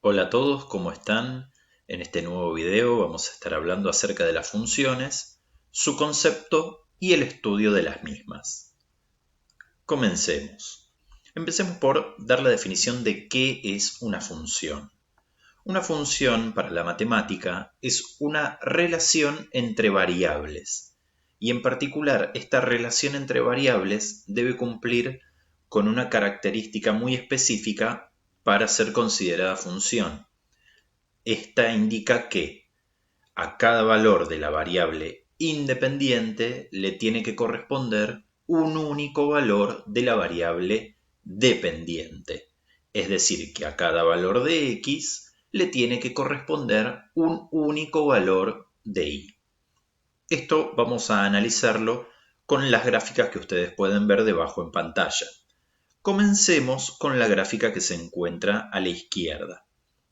Hola a todos, ¿cómo están? En este nuevo video vamos a estar hablando acerca de las funciones, su concepto y el estudio de las mismas. Comencemos. Empecemos por dar la definición de qué es una función. Una función para la matemática es una relación entre variables, y en particular esta relación entre variables debe cumplir con una característica muy específica para ser considerada función. Esta indica que a cada valor de la variable independiente le tiene que corresponder un único valor de la variable dependiente. Es decir, que a cada valor de x le tiene que corresponder un único valor de y. Esto vamos a analizarlo con las gráficas que ustedes pueden ver debajo en pantalla. Comencemos con la gráfica que se encuentra a la izquierda.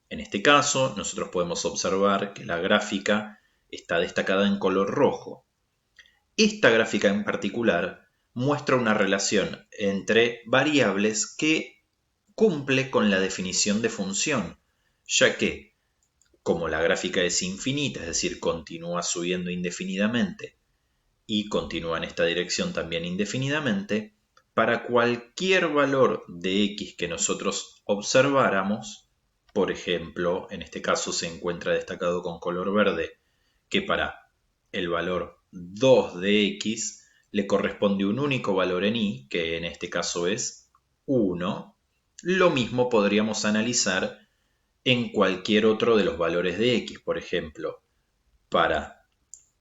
En este caso, nosotros podemos observar que la gráfica está destacada en color rojo. Esta gráfica en particular muestra una relación entre variables que cumple con la definición de función, ya que, como la gráfica es infinita, es decir, continúa subiendo indefinidamente y continúa en esta dirección también indefinidamente, para cualquier valor de x que nosotros observáramos, por ejemplo, en este caso se encuentra destacado con color verde, que para el valor 2 de x le corresponde un único valor en y, que en este caso es 1. Lo mismo podríamos analizar en cualquier otro de los valores de x, por ejemplo, para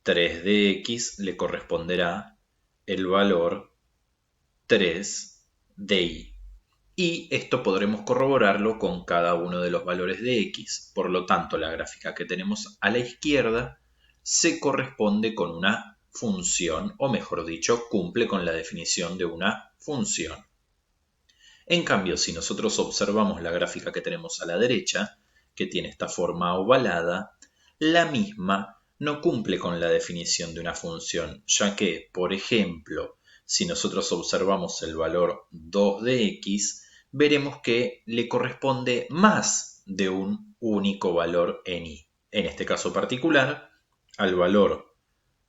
3 de x le corresponderá el valor 3 de y. Y esto podremos corroborarlo con cada uno de los valores de x. Por lo tanto, la gráfica que tenemos a la izquierda se corresponde con una función, o mejor dicho, cumple con la definición de una función. En cambio, si nosotros observamos la gráfica que tenemos a la derecha, que tiene esta forma ovalada, la misma no cumple con la definición de una función, ya que, por ejemplo, si nosotros observamos el valor 2 de x, veremos que le corresponde más de un único valor en y. En este caso particular, al valor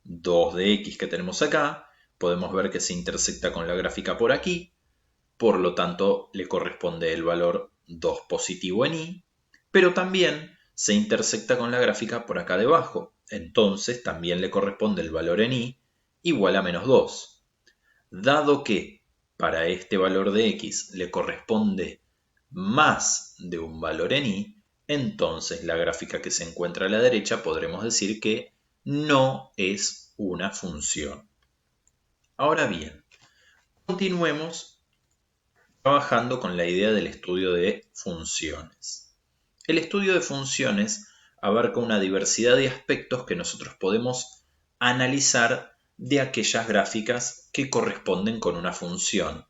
2 de x que tenemos acá, podemos ver que se intersecta con la gráfica por aquí, por lo tanto le corresponde el valor 2 positivo en y, pero también se intersecta con la gráfica por acá debajo, entonces también le corresponde el valor en y igual a menos 2. Dado que para este valor de x le corresponde más de un valor en y, entonces la gráfica que se encuentra a la derecha podremos decir que no es una función. Ahora bien, continuemos trabajando con la idea del estudio de funciones. El estudio de funciones abarca una diversidad de aspectos que nosotros podemos analizar de aquellas gráficas que corresponden con una función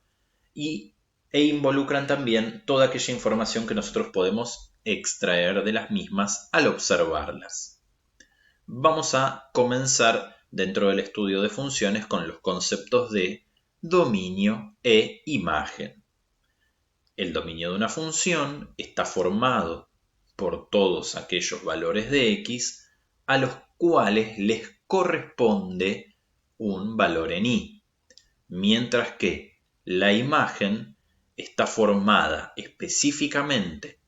e involucran también toda aquella información que nosotros podemos extraer de las mismas al observarlas. Vamos a comenzar dentro del estudio de funciones con los conceptos de dominio e imagen. El dominio de una función está formado por todos aquellos valores de x a los cuales les corresponde un valor en y, mientras que la imagen está formada específicamente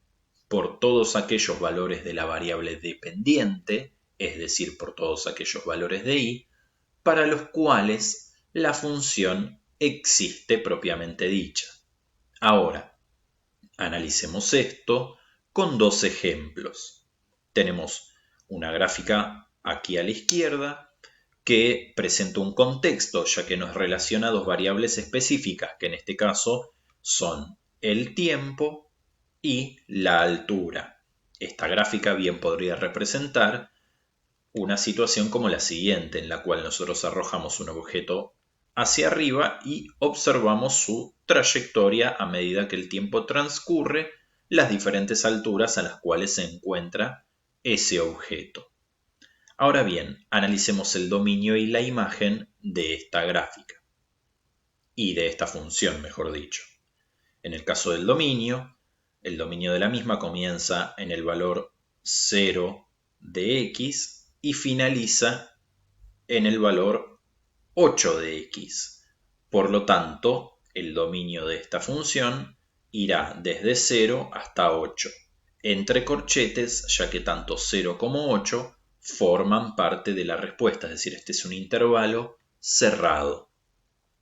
por todos aquellos valores de la variable dependiente, es decir, por todos aquellos valores de y, para los cuales la función existe propiamente dicha. Ahora, analicemos esto con dos ejemplos. Tenemos una gráfica aquí a la izquierda que presenta un contexto, ya que nos relaciona dos variables específicas, que en este caso son el tiempo y la altura. Esta gráfica bien podría representar una situación como la siguiente, en la cual nosotros arrojamos un objeto hacia arriba y observamos su trayectoria a medida que el tiempo transcurre, las diferentes alturas a las cuales se encuentra ese objeto. Ahora bien, analicemos el dominio y la imagen de esta gráfica, y de esta función, mejor dicho. En el caso del dominio, el dominio de la misma comienza en el valor 0 de x y finaliza en el valor 8 de x. Por lo tanto, el dominio de esta función irá desde 0 hasta 8, entre corchetes, ya que tanto 0 como 8 forman parte de la respuesta, es decir, este es un intervalo cerrado.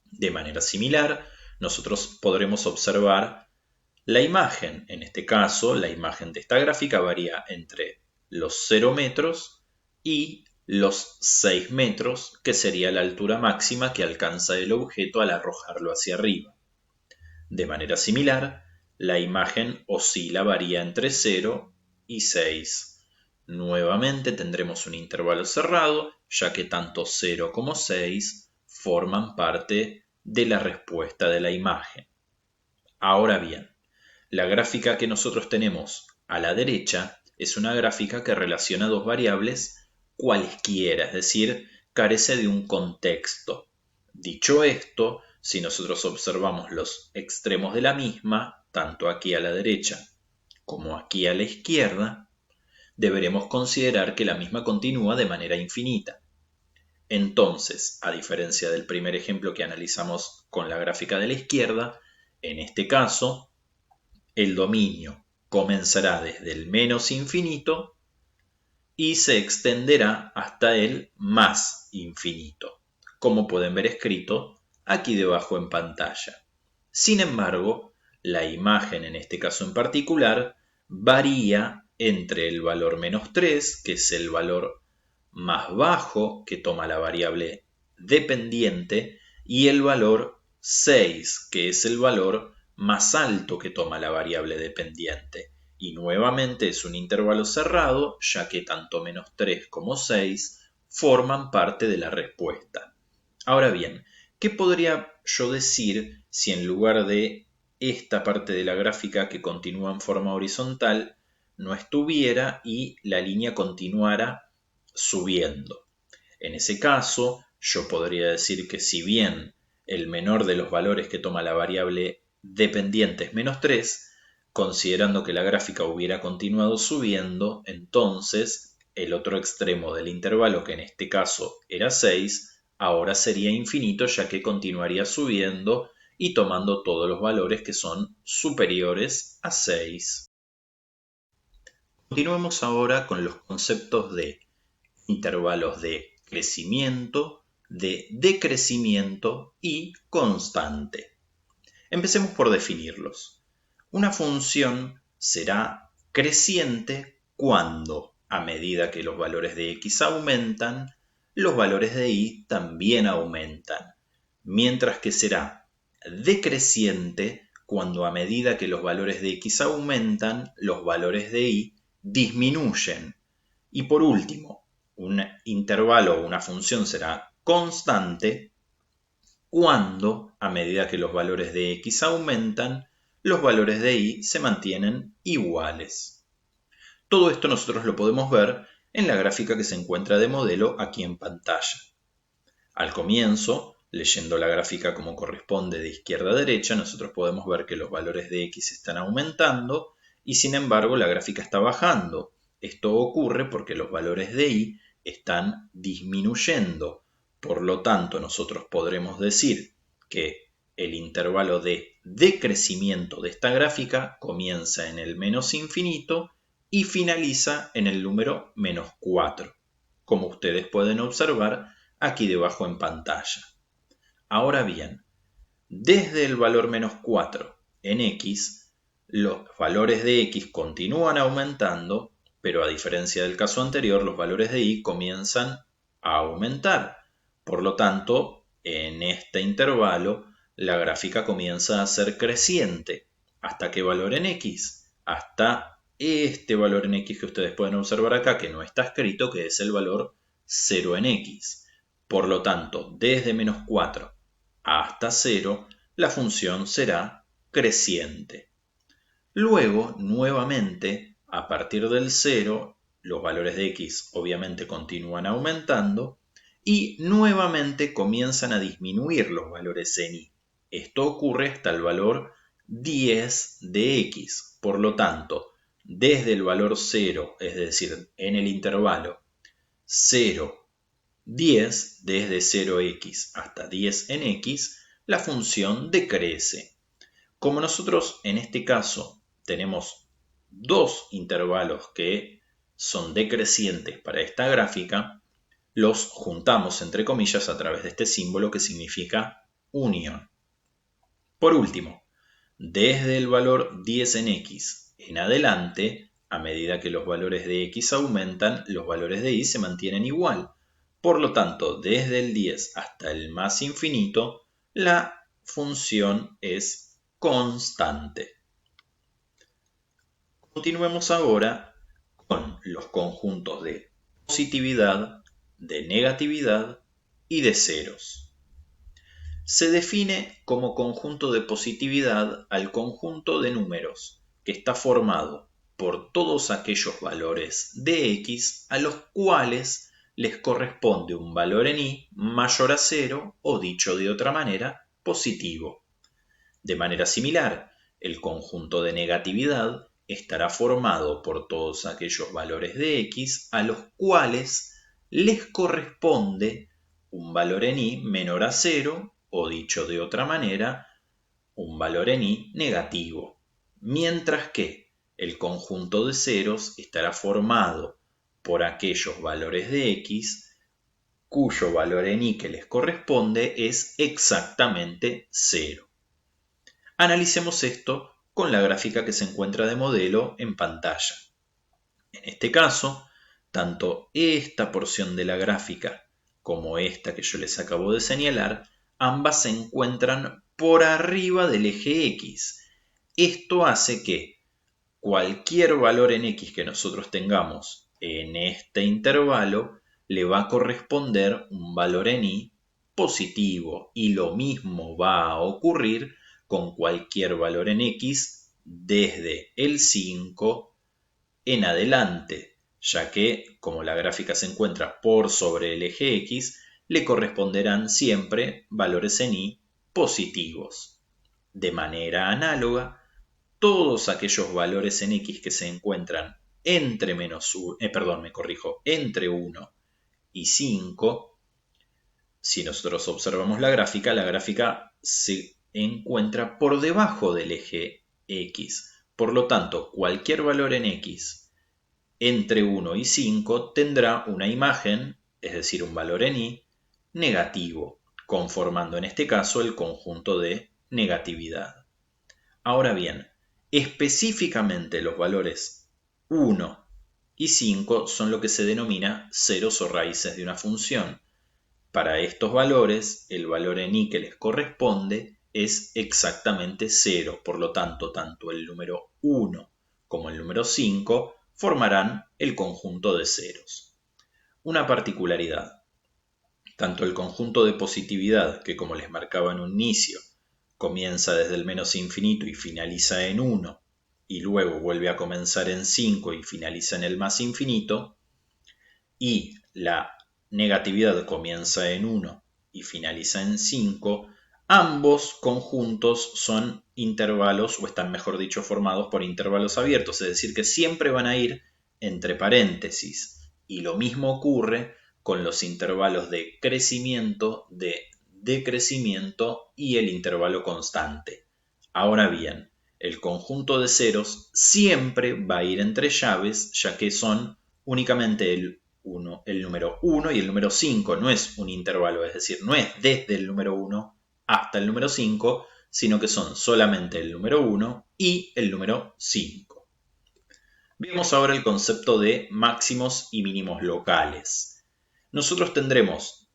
De manera similar, nosotros podremos observar la imagen. En este caso, la imagen de esta gráfica varía entre los 0 metros y los 6 metros, que sería la altura máxima que alcanza el objeto al arrojarlo hacia arriba. De manera similar, la imagen varía entre 0 y 6. Nuevamente tendremos un intervalo cerrado, ya que tanto 0 como 6 forman parte de la respuesta de la imagen. Ahora bien, la gráfica que nosotros tenemos a la derecha es una gráfica que relaciona dos variables cualesquiera, es decir, carece de un contexto. Dicho esto, si nosotros observamos los extremos de la misma, tanto aquí a la derecha como aquí a la izquierda, deberemos considerar que la misma continúa de manera infinita. Entonces, a diferencia del primer ejemplo que analizamos con la gráfica de la izquierda, en este caso, el dominio comenzará desde el menos infinito y se extenderá hasta el más infinito, como pueden ver escrito aquí debajo en pantalla. Sin embargo, la imagen en este caso en particular varía entre el valor menos 3, que es el valor más bajo que toma la variable dependiente, y el valor 6, que es el valor más alto que toma la variable dependiente. Y nuevamente es un intervalo cerrado, ya que tanto menos 3 como 6 forman parte de la respuesta. Ahora bien, ¿qué podría yo decir si en lugar de esta parte de la gráfica que continúa en forma horizontal no estuviera y la línea continuara subiendo? En ese caso, yo podría decir que si bien el menor de los valores que toma la variable dependiente es menos 3, considerando que la gráfica hubiera continuado subiendo, entonces el otro extremo del intervalo, que en este caso era 6, ahora sería infinito, ya que continuaría subiendo y tomando todos los valores que son superiores a 6. Continuemos ahora con los conceptos de intervalos de crecimiento, de decrecimiento y constante. Empecemos por definirlos. Una función será creciente cuando, a medida que los valores de x aumentan, los valores de y también aumentan, mientras que será decreciente cuando, a medida que los valores de x aumentan, los valores de y disminuyen. Y por último, un intervalo o una función será constante cuando, a medida que los valores de x aumentan, los valores de y se mantienen iguales. Todo esto nosotros lo podemos ver en la gráfica que se encuentra de modelo aquí en pantalla. Al comienzo, leyendo la gráfica como corresponde de izquierda a derecha, nosotros podemos ver que los valores de x están aumentando y sin embargo la gráfica está bajando. Esto ocurre porque los valores de y están disminuyendo. Por lo tanto, nosotros podremos decir que el intervalo de decrecimiento de esta gráfica comienza en el menos infinito y finaliza en el número menos 4, como ustedes pueden observar aquí debajo en pantalla. Ahora bien, desde el valor menos 4 en x, los valores de x continúan aumentando, pero a diferencia del caso anterior, los valores de y comienzan a aumentar. Por lo tanto, en este intervalo, la gráfica comienza a ser creciente. ¿Hasta qué valor en x? Hasta este valor en x que ustedes pueden observar acá, que no está escrito, que es el valor 0 en x. Por lo tanto, desde menos 4 hasta 0, la función será creciente. Luego, nuevamente, a partir del 0, los valores de x obviamente continúan aumentando y nuevamente comienzan a disminuir los valores en y. Esto ocurre hasta el valor 10 de x. Por lo tanto, desde el valor 0, es decir, en el intervalo 0, 10, desde 0x hasta 10 en x, la función decrece. Como nosotros en este caso tenemos dos intervalos que son decrecientes para esta gráfica, los juntamos entre comillas a través de este símbolo que significa unión. Por último, desde el valor 10 en x en adelante, a medida que los valores de x aumentan, los valores de y se mantienen igual. Por lo tanto, desde el 10 hasta el más infinito, la función es constante. Continuemos ahora con los conjuntos de positividad, de negatividad y de ceros. Se define como conjunto de positividad al conjunto de números que está formado por todos aquellos valores de x a los cuales les corresponde un valor en y mayor a 0 o, dicho de otra manera, positivo. De manera similar, el conjunto de negatividad estará formado por todos aquellos valores de x a los cuales les corresponde un valor en y menor a 0 o, dicho de otra manera, un valor en y negativo, mientras que el conjunto de ceros estará formado por aquellos valores de x cuyo valor en y que les corresponde es exactamente 0. Analicemos esto con la gráfica que se encuentra de modelo en pantalla. En este caso, tanto esta porción de la gráfica como esta que yo les acabo de señalar, ambas se encuentran por arriba del eje x. Esto hace que cualquier valor en x que nosotros tengamos en este intervalo le va a corresponder un valor en y positivo, y lo mismo va a ocurrir con cualquier valor en x desde el 5 en adelante, ya que, como la gráfica se encuentra por sobre el eje x, le corresponderán siempre valores en y positivos. De manera análoga, todos aquellos valores en x que se encuentran entre entre 1 y 5, si nosotros observamos la gráfica se encuentra por debajo del eje x. Por lo tanto, cualquier valor en x entre 1 y 5 tendrá una imagen, es decir, un valor en y, negativo, conformando en este caso el conjunto de negatividad. Ahora bien, específicamente los valores 1 y 5 son lo que se denomina ceros o raíces de una función. Para estos valores, el valor en y que les corresponde es exactamente 0, por lo tanto, tanto el número 1 como el número 5 formarán el conjunto de ceros. Una particularidad: tanto el conjunto de positividad, que como les marcaba en un inicio, comienza desde el menos infinito y finaliza en 1, y luego vuelve a comenzar en 5 y finaliza en el más infinito, y la negatividad comienza en 1 y finaliza en 5, ambos conjuntos son intervalos, o están mejor dicho formados por intervalos abiertos, es decir, que siempre van a ir entre paréntesis, y lo mismo ocurre con los intervalos de crecimiento, de decrecimiento y el intervalo constante. Ahora bien, el conjunto de ceros siempre va a ir entre llaves, ya que son únicamente el número 1 y el número 5, no es un intervalo, es decir, no es desde el número 1 hasta el número 5, sino que son solamente el número 1 y el número 5. Veamos ahora el concepto de máximos y mínimos locales. Nosotros tendremos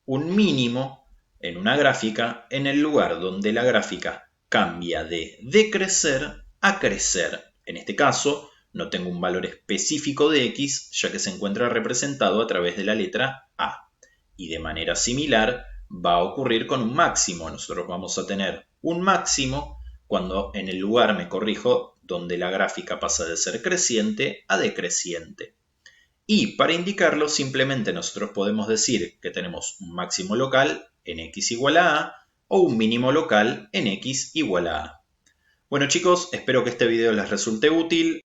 un mínimo en una gráfica en el lugar donde la gráfica cambia de decrecer a crecer. En este caso, no tengo un valor específico de x, ya que se encuentra representado a través de la letra A. Y de manera similar va a ocurrir con un máximo. Nosotros vamos a tener un máximo cuando en el lugar, donde la gráfica pasa de ser creciente a decreciente. Y para indicarlo, simplemente nosotros podemos decir que tenemos un máximo local en x igual a o un mínimo local en x igual a. Bueno chicos, espero que este video les resulte útil.